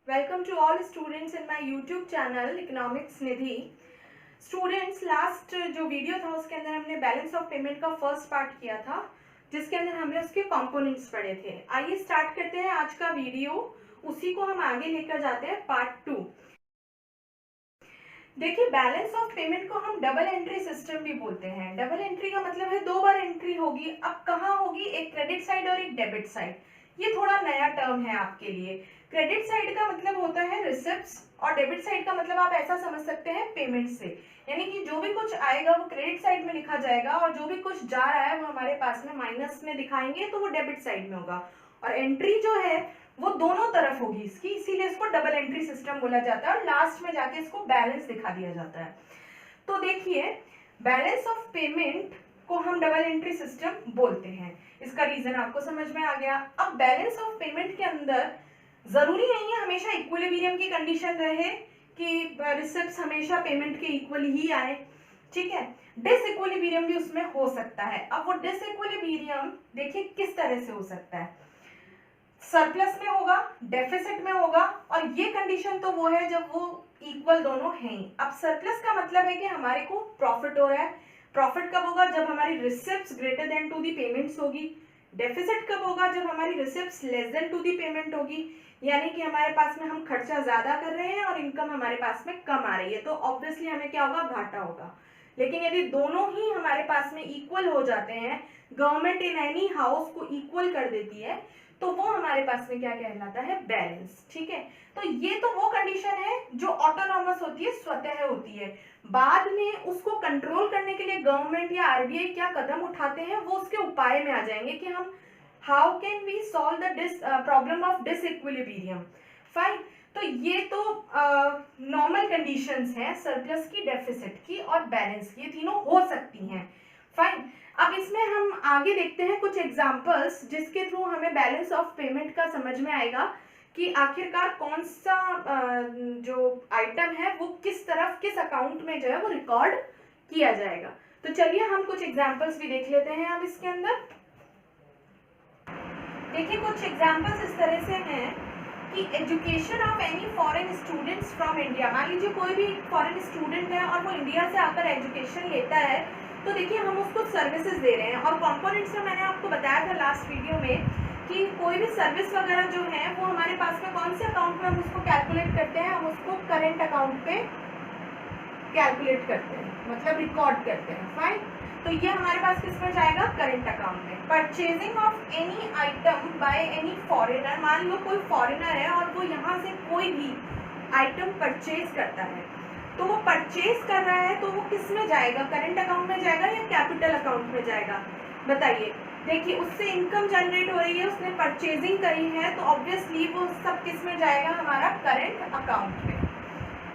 Welcome to all students in my YouTube channel Economics Nidhi. Students, last जो video था उसके अंदर हमने बैलेंस ऑफ पेमेंट का फर्स्ट पार्ट किया था, जिसके अंदर हमने उसके कंपोनेंट्स पढ़े थे। आइए स्टार्ट करते हैं आज का वीडियो, उसी को हम आगे लेकर जाते हैं पार्ट 2। देखिए, बैलेंस ऑफ पेमेंट को हम डबल एंट्री सिस्टम भी बोलते हैं। डबल एंट्री का मतलब है 2 बार एंट्री होगी। अब कहाँ होगी? एक क्रेडिट साइड और एक डेबिट साइड। ये थोड़ा नया टर्म है आपके लिए। क्रेडिट साइड का मतलब होता है रिसिप्ट्स और डेबिट साइड का मतलब आप ऐसा समझ सकते हैं पेमेंट से, यानी कि जो भी कुछ आएगा वो क्रेडिट साइड में लिखा जाएगा और जो भी कुछ जा रहा है वो हमारे पास में माइनस में दिखाएंगे तो वो डेबिट साइड में होगा। और एंट्री जो है वो दोनों तरफ होगी इसकी, इसीलिए इसको डबल एंट्री सिस्टम बोला जाता है और लास्ट में जाके इसको बैलेंस दिखा दिया जाता है। तो देखिए, बैलेंस ऑफ पेमेंट को हम डबल एंट्री सिस्टम बोलते हैं। इसका रीजन आपको समझ में आ गया। अब बैलेंस ऑफ पेमेंट के अंदर जरूरी नहीं है हमेशा इक्विलिब्रियम की कंडीशन रहे कि रिसिप्ट्स हमेशा पेमेंट के इक्वल ही आए, ठीक है। डिसइक्विलिब्रियम भी उसमें हो सकता है। अब वो डिसइक्विलिब्रियम देखिए किस तरह से हो सकता है। सरप्लस में होगा, डेफिसिट में होगा, और ये कंडीशन तो वो है जब वो इक्वल दोनों हैं। अब सरप्लस का मतलब है कि हमारे को प्रॉफिट हो रहा है। प्रॉफिट कब होगा? जब हमारी receipts greater than to the payments होगी। डेफिसिट कब होगा? जब हमारी receipts less than to the payment होगी, यानी कि हमारे पास में हम खर्चा ज्यादा कर रहे हैं और इनकम हमारे पास में कम आ रही है, तो ऑब्वियसली हमें क्या होगा? घाटा होगा। लेकिन यदि दोनों ही हमारे पास में इक्वल हो जाते हैं, गवर्नमेंट इन एनी हाउस को इक्वल कर देती है, तो वो हमारे पास में क्या कहलाता है? बैलेंस, ठीक है। तो ये तो वो कंडीशन है जो ऑटोनॉमस होती है, स्वतः होती है। बाद में उसको कंट्रोल करने के लिए गवर्नमेंट या आरबीआई क्या कदम उठाते हैं वो उसके उपाय में आ जाएंगे कि हम how can we solve the problem of disequilibrium. Fine. तो ये तो नॉर्मल कंडीशंस हैं, सरप्लस की, डेफिसिट की और बैलेंस की, ये तीनों हो सकती हैं। फाइन। अब इसमें हम आगे देखते हैं कुछ एग्जांपल्स जिसके थ्रू हमें बैलेंस ऑफ पेमेंट का समझ में आएगा कि आखिरकार कौन सा जो आइटम है वो किस तरफ, किस अकाउंट में जो है वो रिकॉर्ड किया जाएगा। तो चलिए हम कुछ एग्जांपल्स भी देख लेते हैं। अब इसके अंदर देखिए, कुछ एग्जांपल्स इस तरह से हैं कि education of any foreign students from India. मान लीजिए कोई भी फॉरेन स्टूडेंट है और वो इंडिया से आकर एजुकेशन लेता है, तो देखिए हम उसको सर्विसेज दे रहे हैं। और कंपोनेंट्स में मैंने आपको बताया था लास्ट वीडियो में कि कोई भी सर्विस वगैरह जो है वो हमारे पास में कौन से अकाउंट में हम उसको कैलकुलेट करते हैं? हम उसको करेंट अकाउंट पे कैलकुलेट करते हैं, मतलब रिकॉर्ड करते हैं। फाइन। तो ये हमारे पास किस में जाएगा? करेंट अकाउंट में। Purchasing of any item by any foreigner. मान लो कोई फॉरेनर है और वो यहाँ से कोई भी आइटम परचेज करता है, तो वो परचेज कर रहा है तो वो किस में जाएगा? करेंट अकाउंट में जाएगा या कैपिटल अकाउंट में जाएगा? बताइए। देखिए, उससे इनकम जनरेट हो रही है, उसने परचेजिंग करी है, तो ऑब्वियसली वो सब किस में जाएगा? हमारा करेंट अकाउंट में।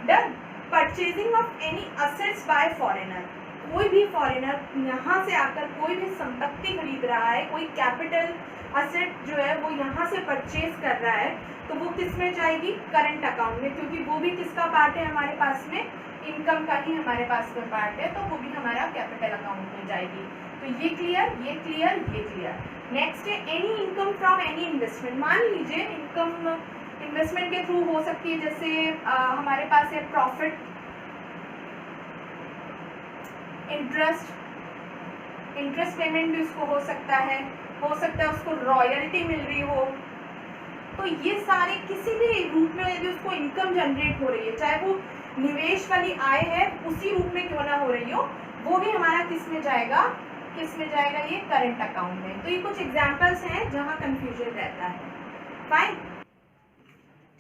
Done. Purchasing of any assets by foreigner. कोई भी फॉरेनर यहाँ से आकर कोई भी संपत्ति खरीद रहा है, कोई कैपिटल असेट जो है वो यहाँ से परचेज कर रहा है, तो वो किस में जाएगी? करंट अकाउंट में, क्योंकि वो भी किसका पार्ट है हमारे पास में? इनकम का ही हमारे पास में पार्ट है, तो वो भी हमारा कैपिटल अकाउंट में जाएगी। तो ये क्लियर, ये क्लियर, ये क्लियर। नेक्स्ट है any income from any investment. मान लीजिए इनकम इन्वेस्टमेंट के थ्रू हो सकती है, जैसे हमारे पास है प्रॉफिट, इंटरेस्ट पेमेंट भी उसको हो सकता है उसको रॉयल्टी मिल रही हो। तो ये सारे किसी भी रूप में यदि उसको इनकम जनरेट हो रही है, चाहे वो निवेश वाली आय है उसी रूप में क्यों ना हो रही हो, वो भी हमारा किस में जाएगा? ये करंट अकाउंट में। तो ये कुछ एग्जांपल्स हैं जहां कंफ्यूजन रहता है। फाइन।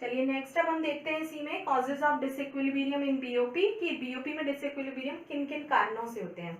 चलिए नेक्स्ट अब हम देखते हैं इसी में causes of disequilibrium in BOP, कि बीओपी में डिसइक्विलिब्रियम किन किन कारणों से होते हैं।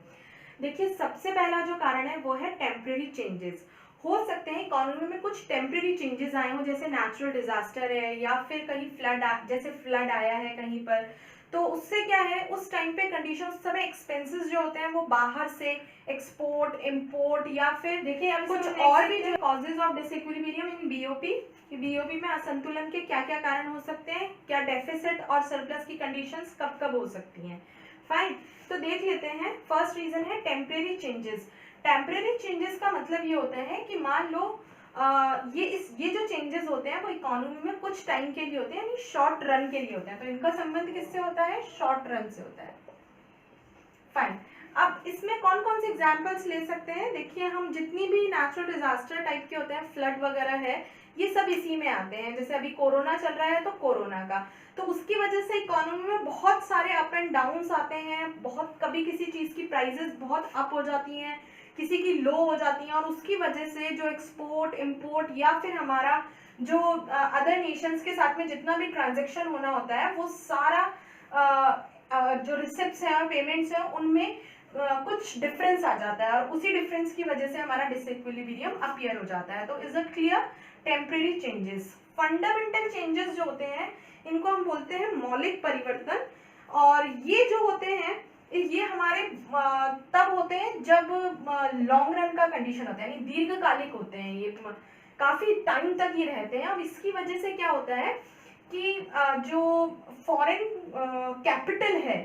देखिए, सबसे पहला जो कारण है वो है टेम्परेरी चेंजेस। हो सकते हैं इकोनॉमी में कुछ टेम्परेरी चेंजेस आए हों, जैसे नेचुरल डिजास्टर है या फिर कहीं जैसे फ्लड आया है कहीं पर, तो उससे क्या है उस टाइम पे कंडीशन, उस समय एक्सपेंसेस जो होते हैं वो बाहर से एक्सपोर्ट, इंपोर्ट, या फिर देखिए अब कुछ और भी जो causes of disequilibrium in BOP, BOP में असंतुलन के क्या क्या कारण हो सकते हैं, क्या डेफिसिट और सरप्लस की कंडीशंस कब कब हो सकती हैं। फाइन। तो देख लेते हैं। फर्स्ट रीजन है टेम्परेरी चेंजेस। टेम्परेरी चेंजेस का मतलब ये होता है कि मान लो ये जो चेंजेस होते हैं वो इकोनॉमी में कुछ टाइम के लिए होते हैं, यानी शॉर्ट रन के लिए होते हैं। तो इनका संबंध किससे होता है? शॉर्ट रन से होता है। फाइन। अब इसमें कौन कौन से एग्जाम्पल्स ले सकते हैं? देखिए, हम जितनी भी नेचुरल डिजास्टर टाइप के होते हैं, फ्लड वगैरह है, ये सब इसी में आते हैं। जैसे अभी कोरोना चल रहा है तो कोरोना का, तो उसकी वजह से इकोनॉमी में बहुत सारे अप एंड डाउन्स आते हैं। बहुत कभी किसी चीज की प्राइसेस बहुत अप हो जाती हैं, किसी की लो हो जाती हैं, और उसकी वजह से जो एक्सपोर्ट इम्पोर्ट या फिर हमारा जो अदर नेशंस के साथ में जितना भी ट्रांजेक्शन होना होता है, वो सारा जो रिसिप्ट्स हैं और पेमेंट्स हैं उनमें कुछ डिफरेंस आ जाता है, और उसी डिफरेंस की वजह से हमारा डिसइक्विलिब्रियम अपीयर हो जाता है। तो is it clear? Temporary changes. Fundamental changes जो होते हैं इनको हम बोलते हैं मौलिक परिवर्तन, और ये जो होते हैं ये हमारे तब होते हैं जब लॉन्ग रन का कंडीशन होता है, यानी दीर्घकालिक होते हैं, ये काफी टाइम तक ये रहते हैं। और इसकी वजह से क्या होता है कि जो फॉरेन कैपिटल है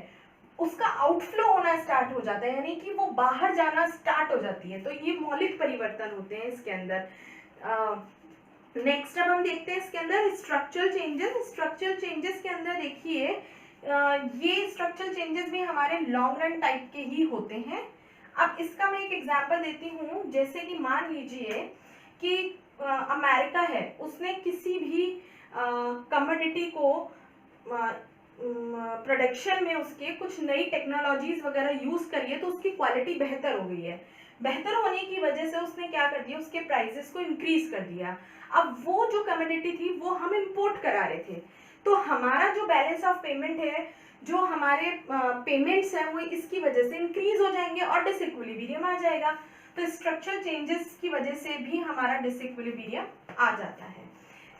उसका आउटफ्लो होना स्टार्ट हो जाता है, यानी कि वो बाहर जाना स्टार्ट हो जाती है। तो ये मौलिक परिवर्तन होते हैं इसके अंदर। नेक्स्ट अब हम देखते हैं इसके अंदर स्ट्रक्चरल चेंजेस। स्ट्रक्चरल चेंजेस के अंदर देखिए, ये स्ट्रक्चरल चेंजेस भी हमारे लॉन्ग रन टाइप के ही होते हैं। अब इसका मैं एक एग्जांपल देती हूँ। जैसे कि मान लीजिए कि अमेरिका है, उसने किसी भी कमोडिटी को प्रोडक्शन में उसके कुछ नई टेक्नोलॉजीज वगैरह यूज करिए, तो उसकी क्वालिटी बेहतर हो गई है। बेहतर होने की वजह से उसने क्या कर दिया, उसके प्राइसेस को इंक्रीज कर दिया। अब वो जो कमोडिटी थी वो हम इंपोर्ट करा रहे थे, तो हमारा जो बैलेंस ऑफ पेमेंट है, जो हमारे पेमेंट्स हैं, वो इसकी वजह से इंक्रीज हो जाएंगे और डिसइक्विलिब्रियम आ जाएगा। तो स्ट्रक्चरल चेंजेस की वजह से भी हमारा डिसइक्विलिब्रियम आ जाता है।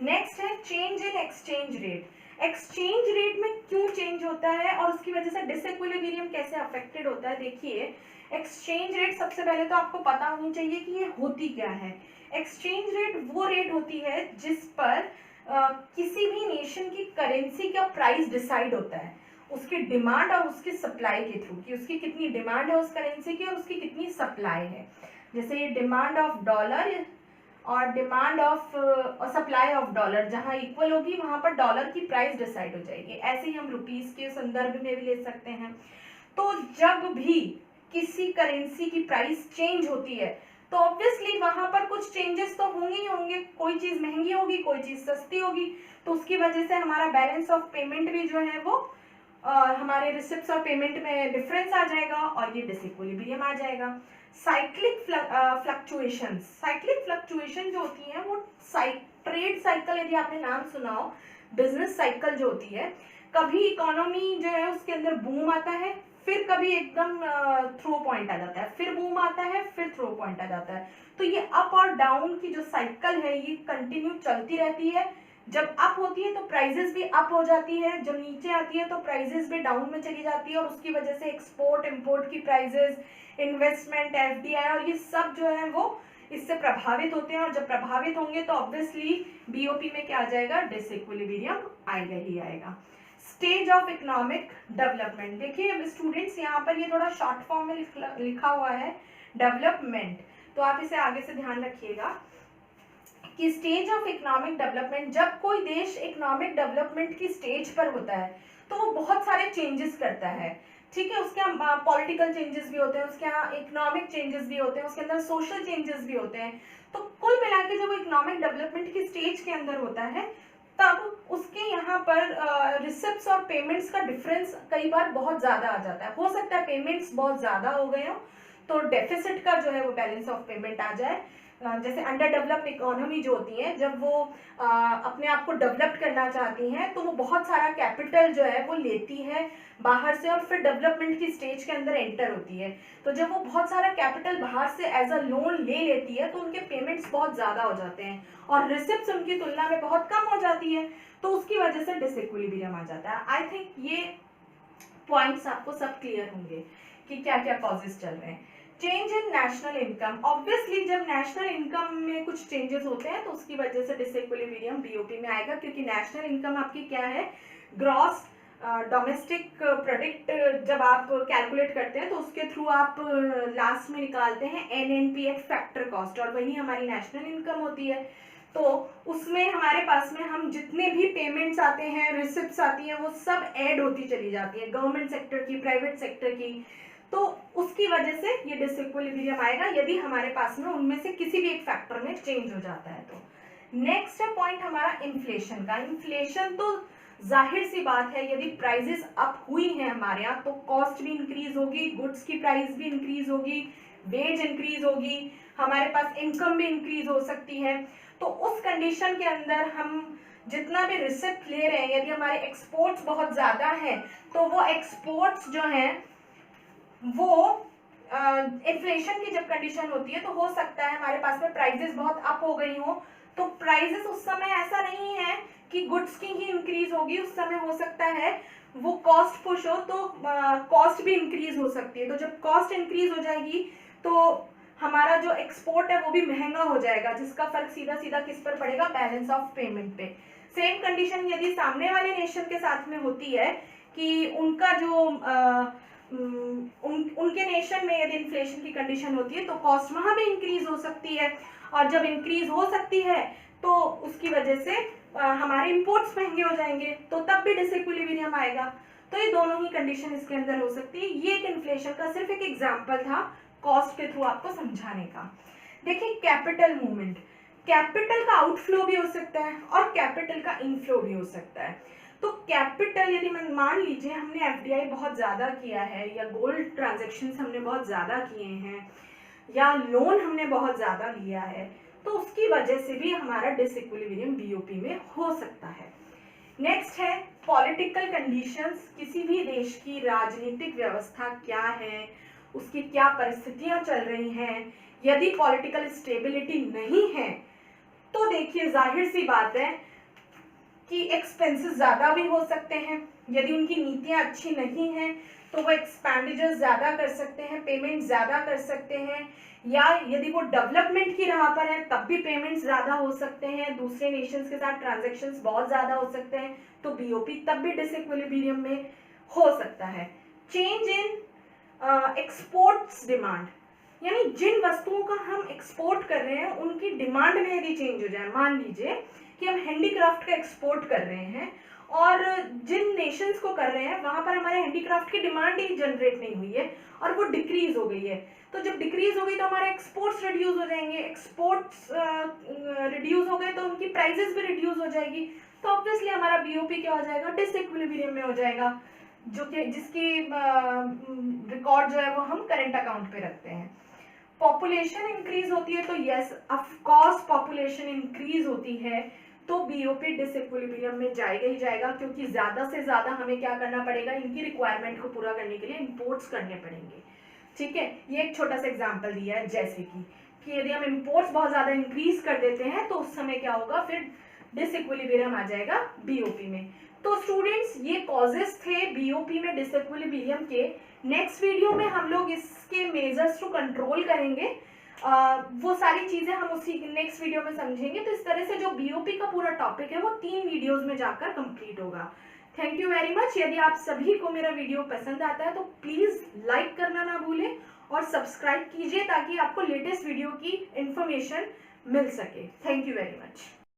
नेक्स्ट है change in exchange rate. Exchange rate में क्यों चेंज होता है और उसकी वजह से डिसइक्विलिब्रियम कैसे अफेक्टेड होता है? देखिए, एक्सचेंज रेट सबसे पहले तो आपको पता होनी चाहिए कि ये होती क्या है। एक्सचेंज रेट वो रेट होती है जिस पर किसी भी नेशन की करेंसी का प्राइस डिसाइड होता है, उसकी डिमांड और उसकी सप्लाई के थ्रू, कि उसकी कितनी डिमांड है उस करेंसी की और उसकी कितनी सप्लाई है। जैसे ये डिमांड ऑफ डॉलर और demand of supply of dollar जहां इक्वल होगी वहां पर डॉलर की प्राइस डिसाइड हो जाएगी। ऐसे ही हम रुपीस के संदर्भ में भी ले सकते हैं। तो जब भी किसी करेंसी की प्राइस चेंज होती है तो ऑब्वियसली वहां पर कुछ चेंजेस तो होंगे ही होंगे, कोई चीज महंगी होगी, कोई चीज सस्ती होगी, तो उसकी वजह से हमारा बैलेंस ऑफ पेमेंट भी जो है वो हमारे रिसिप्ट्स और पेमेंट में डिफरेंस आ जाएगा और ये डिसइक्विलिब्रियम आ जाएगा। साइक्लिक फ्लक्चुएशन, साइक्लिक फ्लक्चुएशन जो होती है वो ट्रेड साइकिल, यदि आपने नाम सुना हो, बिजनेस साइकिल जो होती है, कभी इकोनॉमी जो है उसके अंदर बूम आता है, फिर कभी एकदम थ्रो पॉइंट आ जाता है, फिर बूम आता है, फिर थ्रो पॉइंट आ जाता है। तो ये अप और डाउन की जो साइकिल है ये कंटिन्यू चलती रहती है। जब अप होती है तो प्राइजेस भी अप हो जाती है, जब नीचे आती है तो प्राइजेस भी डाउन में चली जाती है, और उसकी वजह से एक्सपोर्ट इंपोर्ट की प्राइजेस, इन्वेस्टमेंट, एफडीआई और ये सब जो है वो इससे प्रभावित होते हैं। और जब प्रभावित होंगे तो ऑब्वियसली बीओपी में क्या आ जाएगा, डिसइक्विलिब्रियम आएगा ही आएगा। स्टेज ऑफ इकोनॉमिक डेवलपमेंट, देखिए स्टूडेंट्स यहाँ पर ये थोड़ा शॉर्ट फॉर्म में लिखा हुआ है डेवलपमेंट, तो आप इसे आगे से ध्यान रखिएगा कि स्टेज ऑफ इकोनॉमिक डेवलपमेंट, जब कोई देश इकोनॉमिक डेवलपमेंट की स्टेज पर होता है तो वो बहुत सारे चेंजेस करता है, ठीक है। उसके यहाँ पॉलिटिकल चेंजेस भी होते हैं, उसके यहाँ इकोनॉमिक चेंजेस भी होते हैं, उसके अंदर सोशल चेंजेस भी होते हैं। तो कुल मिला के जब वो इकोनॉमिक डेवलपमेंट की स्टेज के अंदर होता है तब उसके यहाँ पर रिसिप्ट्स और पेमेंट्स का डिफरेंस कई बार बहुत ज्यादा आ जाता है। हो सकता है पेमेंट्स बहुत ज्यादा हो गए हो तो डेफिसिट का जो है वो बैलेंस ऑफ पेमेंट आ जाए। जैसे अंडर डेवलप्ड इकोनॉमी जो होती है, जब वो अपने आप को डेवलप करना चाहती हैं तो वो बहुत सारा कैपिटल जो है वो लेती है बाहर से और फिर डेवलपमेंट की स्टेज के अंदर एंटर होती है। तो जब वो बहुत सारा कैपिटल बाहर से एज अ लोन ले लेती है तो उनके पेमेंट्स बहुत ज़्यादा हो जाते हैं और रिसिप्ट्स उनकी तुलना में बहुत कम हो जाती है, तो उसकी वजह से डिसइक्विलिब्रियम आ जाता है। आई थिंक ये पॉइंट्स आपको सब क्लियर होंगे कि क्या क्या कॉजेज चल रहे हैं। Change in national income, obviously जब नेशनल इनकम में कुछ चेंजेस होते हैं तो उसकी वजह से डिसइक्विलिब्रियम बीओपी में आएगा, क्योंकि नेशनल इनकम आपकी क्या है, ग्रॉस डोमेस्टिक प्रोडक्ट जब आप कैलकुलेट करते हैं तो उसके थ्रू आप लास्ट में निकालते हैं NNP फैक्टर कॉस्ट, और वही हमारी नेशनल इनकम होती है। तो उसमें हमारे पास में हम जितने भी पेमेंट्स आते हैं, रिसिप्ट्स आती हैं, वो सब ऐड होती चली जाती है, गवर्नमेंट सेक्टर की, प्राइवेट सेक्टर की। तो उसकी वजह से ये डिसइक्विलिब्रियम आएगा यदि हमारे पास में उनमें से किसी भी एक फैक्टर में चेंज हो जाता है। तो नेक्स्ट है पॉइंट हमारा इन्फ्लेशन का। इन्फ्लेशन तो जाहिर सी बात है, यदि प्राइजेस अप हुई हैं हमारे यहाँ तो कॉस्ट भी इंक्रीज होगी, गुड्स की प्राइस भी इंक्रीज होगी, वेज इंक्रीज होगी, हमारे पास इनकम भी इंक्रीज हो सकती है। तो उस कंडीशन के अंदर हम जितना भी रिसिप्ट ले रहे हैं, यदि हमारे एक्सपोर्ट्स बहुत ज़्यादा हैं तो वो एक्सपोर्ट्स जो हैं वो इन्फ्लेशन की जब कंडीशन होती है तो हो सकता है हमारे पास में प्राइजेस बहुत अप हो गई हो। तो प्राइजेस उस समय ऐसा नहीं है कि गुड्स की ही इंक्रीज होगी, उस समय हो सकता है वो कॉस्ट पुश हो तो कॉस्ट भी इंक्रीज हो सकती है। तो जब कॉस्ट इंक्रीज हो जाएगी तो हमारा जो एक्सपोर्ट है वो भी महंगा हो जाएगा, जिसका फर्क सीधा सीधा किस पर पड़ेगा, बैलेंस ऑफ पेमेंट पे। सेम कंडीशन यदि सामने वाले नेशन के साथ में होती है कि उनका जो उनके नेशन में यदि इन्फ्लेशन की कंडीशन होती है तो कॉस्ट वहां भी इंक्रीज हो सकती है, और जब इंक्रीज हो सकती है तो उसकी वजह से हमारे इंपोर्ट्स महंगे हो जाएंगे, तो तब भी डिसइक्विलिब्रियम आएगा। तो ये दोनों ही कंडीशन इसके अंदर हो सकती है। ये एक इन्फ्लेशन का सिर्फ एक एग्जांपल था कॉस्ट के थ्रू आपको समझाने का। देखिए कैपिटल मूवमेंट, कैपिटल का आउटफ्लो भी हो सकता है और कैपिटल का इनफ्लो भी हो सकता है। तो कैपिटल यदि मान लीजिए हमने FDI बहुत ज़्यादा किया है, या गोल्ड ट्रांजेक्शन्स हमने बहुत ज़्यादा किए हैं, या लोन हमने बहुत ज़्यादा लिया है, तो उसकी वजह से भी हमारा डिसइक्विलिब्रियम BOP में हो सकता है। नेक्स्ट है पॉलिटिकल कंडीशंस। किसी भी देश की राजनीतिक व्यवस्था क्या है, उसकी क्या परिस्थितियां चल रही हैं, यदि पॉलिटिकल स्टेबिलिटी नहीं है तो देखिए जाहिर सी बात है कि एक्सपेंसेस ज़्यादा भी हो सकते हैं। यदि उनकी नीतियां अच्छी नहीं हैं तो वो एक्सपेंडिचर ज़्यादा कर सकते हैं, पेमेंट ज़्यादा कर सकते हैं, या यदि वो डेवलपमेंट की राह पर है तब भी पेमेंट्स ज़्यादा हो सकते हैं, दूसरे नेशंस के साथ ट्रांजैक्शंस बहुत ज़्यादा हो सकते हैं, तो BOP तब भी डिसइक्विलिब्रियम में हो सकता है। चेंज इन एक्सपोर्ट्स डिमांड, यानी जिन वस्तुओं का हम एक्सपोर्ट कर रहे हैं उनकी डिमांड में यदि चेंज हो जाए, मान लीजिए कि हम हैंडीक्राफ्ट का एक्सपोर्ट कर रहे हैं और जिन नेशंस को कर रहे हैं वहां पर हमारे हैंडीक्राफ्ट की डिमांड ही जनरेट नहीं हुई है और वो डिक्रीज हो गई है, तो जब डिक्रीज हो गई तो हमारे एक्सपोर्ट्स रिड्यूस हो जाएंगे, एक्सपोर्ट्स रिड्यूस हो गए तो उनकी प्राइसेस भी रिड्यूस हो जाएगी, तो ऑब्वियसली हमारा BOP क्या हो जाएगा, डिसइक्विलिब्रियम में हो जाएगा, जो कि जिसकी रिकॉर्ड जो है वो हम करंट अकाउंट पे रखते हैं। पॉपुलेशन इंक्रीज होती है तो yes of course population increase होती है तो BOP डिसइक्विलिब्रियम में जाएगा ही जाएगा, क्योंकि ज्यादा से ज्यादा हमें क्या करना पड़ेगा, इनकी रिक्वायरमेंट को पूरा करने के लिए इंपोर्ट्स करने पड़ेंगे। ठीक है, ये एक छोटा सा एग्जांपल दिया है, जैसे कि यदि हम इंपोर्ट्स बहुत ज्यादा इंक्रीज कर देते हैं तो उस समय क्या होगा, फिर डिसइक्विलिब्रियम आ जाएगा BOP में। तो स्टूडेंट्स ये कॉजेस थे BOP में डिसइक्विलिब्रियम के। नेक्स्ट वीडियो में हम लोग इसके मेजर्स टू कंट्रोल करेंगे, वो सारी चीजें हम उसी नेक्स्ट वीडियो में समझेंगे। तो इस तरह से जो BOP का पूरा टॉपिक है वो 3 वीडियोस में जाकर कंप्लीट होगा। Thank you very much. यदि आप सभी को मेरा वीडियो पसंद आता है तो प्लीज लाइक करना ना भूलें और सब्सक्राइब कीजिए ताकि आपको लेटेस्ट वीडियो की इंफॉर्मेशन मिल सके। Thank you very much.